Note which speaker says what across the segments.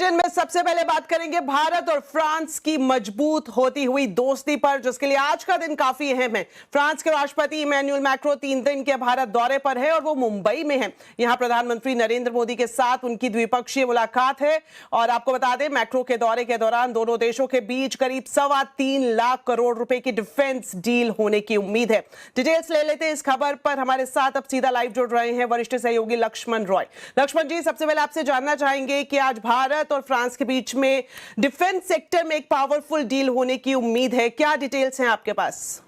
Speaker 1: Bulletin में सबसे पहले बात करेंगे भारत और फ्रांस की मजबूत होती हुई दोस्ती पर, जिसके लिए आज का दिन काफी अहम है। फ्रांस के राष्ट्रपति इमैनुअल मैक्रों 3 दिन के भारत दौरे पर है और वो मुंबई में है। यहां प्रधानमंत्री नरेंद्र मोदी के साथ उनकी द्विपक्षीय मुलाकात है। और आपको बता दें, मैक्रों के दौरे के दौरान दोनों देशों के बीच करीब 3.25 लाख करोड़ रुपए की डिफेंस डील होने की उम्मीद है। डिटेल्स ले लेते हैं इस खबर पर। हमारे साथ अब सीधा लाइव जुड़ रहे हैं वरिष्ठ सहयोगी लक्ष्मण रॉय। लक्ष्मण जी, सबसे पहले आपसे जानना चाहेंगे कि आज भारत और फ्रांस के बीच में डिफेंस सेक्टर में एक पावरफुल डील होने की उम्मीद है, क्या डिटेल्स हैं आपके पास?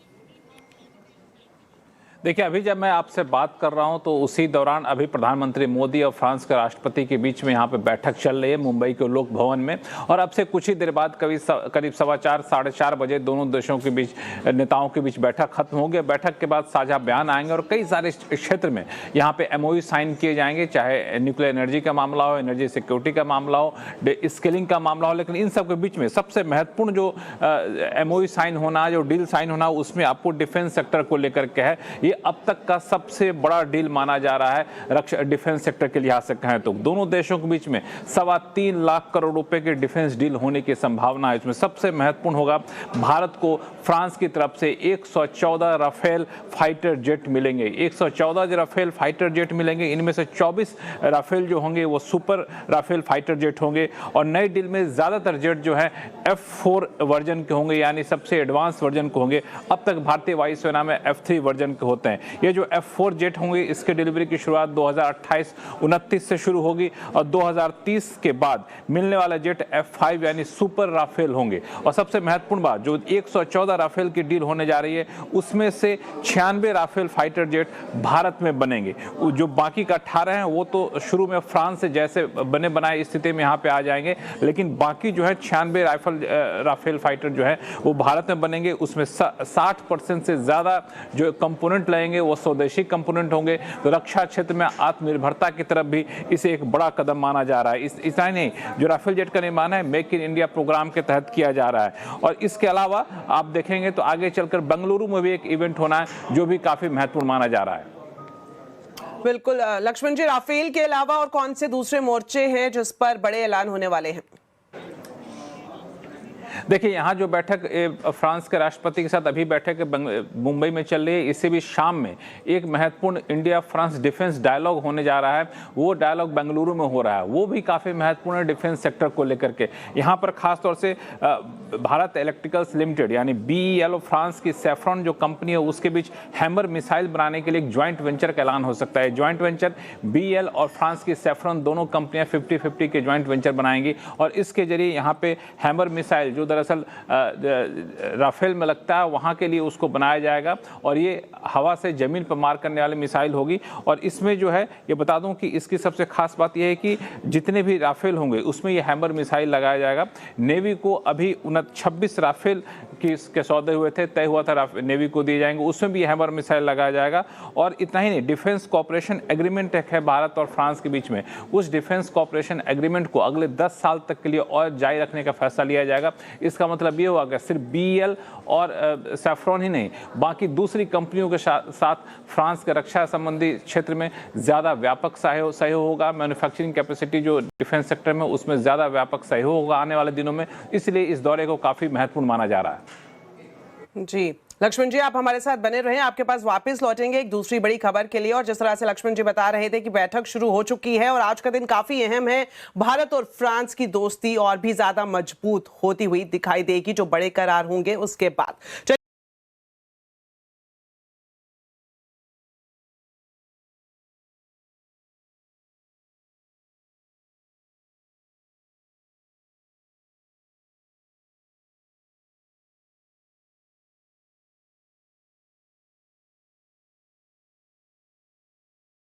Speaker 2: देखिए, अभी जब मैं आपसे बात कर रहा हूं तो उसी दौरान अभी प्रधानमंत्री मोदी और फ्रांस के राष्ट्रपति के बीच में यहां पे बैठक चल रही है मुंबई के लोक भवन में। और अब से कुछ ही देर बाद करीब 4:15 साढ़े 4 बजे दोनों देशों के बीच नेताओं के बीच बैठक खत्म होगी। बैठक के बाद साझा बयान आएंगे और कई सारे क्षेत्र में यहाँ पे MOU साइन किए जाएंगे, चाहे न्यूक्लियर एनर्जी का मामला हो, एनर्जी सिक्योरिटी का मामला हो, स्किलिंग का मामला हो। लेकिन इन सब के बीच में सबसे महत्वपूर्ण जो MOU साइन होना, जो डील साइन होना, उसमें आपको डिफेंस सेक्टर को लेकर के है। ये अब तक का सबसे बड़ा डील माना जा रहा है रक्षा डिफेंस सेक्टर के लिहाज से कहें तो। दोनों देशों के बीच में 3.25 लाख करोड़ रुपए के डिफेंस डील होने की संभावना है। इसमें सबसे महत्वपूर्ण होगा, भारत को फ्रांस की तरफ से 114 राफेल फाइटर जेट मिलेंगे। 114 राफेल फाइटर जेट मिलेंगे। इनमें से 24 राफेल जो होंगे वो सुपर राफेल फाइटर जेट होंगे। और नई डील में ज्यादातर जेट जो है F4 वर्जन के होंगे, यानी सबसे एडवांस वर्जन के होंगे। अब तक भारतीय वायुसेना में F3 वर्जन के होते हैं। ये जो F4 जेट होंगे, इसके डिलीवरी की शुरुआत 2028-29 से शुरू होगी और 2030 के बाद मिलने वाला जेट F5 यानी सुपर राफेल होंगे। और सबसे महत्वपूर्ण बात, जो 114 राफेल की डील होने जा रही है, उसमें से 96 राफेल फाइटर जेट भारत में बनेंगे। जो बाकी का 18 हैं वो तो शुरू में फ्रांस से जैसे बने बनाए स्थिति में यहाँ पे आ जाएंगे, लेकिन बाकी जो है 96 राफेल फाइटर जो है वो भारत में बनेंगे। उसमें 60% से ज्यादा जो कंपोनेंट लगेंगे वो स्वदेशी कंपोनेंट होंगे। तो रक्षा क्षेत्र में आत्मनिर्भरता की तरफ भी इसे एक बड़ा कदम माना जा रहा है। इतना ही नहीं, जो राफेल जेट का निर्माण है मेक इन इंडिया प्रोग्राम के तहत किया जा रहा है। और इसके अलावा आप देखेंगे तो आगे चलकर बेंगलुरु में भी एक इवेंट होना है जो भी काफी महत्वपूर्ण माना जा रहा है।
Speaker 1: बिल्कुल लक्ष्मण जी, राफेल के अलावा और कौन से दूसरे मोर्चे हैं जिस पर बड़े ऐलान होने वाले हैं?
Speaker 2: देखिए, यहाँ जो बैठक फ्रांस के राष्ट्रपति के साथ अभी बैठक मुंबई में चल रही है, इससे भी शाम में एक महत्वपूर्ण इंडिया फ्रांस डिफेंस डायलॉग होने जा रहा है। वो डायलॉग बेंगलुरु में हो रहा है, वो भी काफ़ी महत्वपूर्ण है डिफेंस सेक्टर को लेकर के। यहाँ पर खासतौर से भारत इलेक्ट्रिकल्स लिमिटेड यानी BEL फ्रांस की सेफ्रॉन जो कंपनी है, उसके बीच हैमर मिसाइल बनाने के लिए एक ज्वाइंट वेंचर का ऐलान हो सकता है। ज्वाइंट वेंचर BEL और फ्रांस की सेफ्रॉन दोनों कंपनियां 50-50 के ज्वाइंट वेंचर बनाएंगी और इसके जरिए यहाँ पे हैमर मिसाइल जो दरअसल राफेल में लगता है, वहाँ के लिए उसको बनाया जाएगा। और ये हवा से जमीन पर मार करने वाली मिसाइल होगी। और इसमें जो है, ये बता दूं कि इसकी सबसे खास बात यह है कि जितने भी राफेल होंगे उसमें ये हैमर मिसाइल लगाया जाएगा। नेवी को अभी 26 राफेल के सौदे हुए थे, तय हुआ था नेवी को दिए जाएंगे, उसमें भी हैमर मिसाइल लगाया जाएगा। और इतना ही नहीं, डिफेंस कॉपरेशन एग्रीमेंट एक है भारत और फ्रांस के बीच में, उस डिफेंस कॉपरेशन एग्रीमेंट को अगले 10 साल तक के लिए और जारी रखने का फैसला लिया जाएगा। इसका मतलब ये हुआ कि सिर्फ BEL और सैफ्रॉन ही नहीं, बाकी दूसरी कंपनियों के साथ फ्रांस के रक्षा संबंधी क्षेत्र में ज़्यादा व्यापक सहयोग होगा। मैन्युफैक्चरिंग कैपेसिटी जो डिफेंस सेक्टर में, उसमें ज़्यादा व्यापक सहयोग होगा आने वाले दिनों में। इसलिए इस दौरे को काफ़ी महत्वपूर्ण माना जा रहा है।
Speaker 1: जी लक्ष्मण जी, आप हमारे साथ बने रहें, आपके पास वापस लौटेंगे एक दूसरी बड़ी खबर के लिए। और जिस तरह से लक्ष्मण जी बता रहे थे कि बैठक शुरू हो चुकी है और आज का दिन काफी अहम है, भारत और फ्रांस की दोस्ती और भी ज्यादा मजबूत होती हुई दिखाई देगी जो बड़े करार होंगे उसके बाद।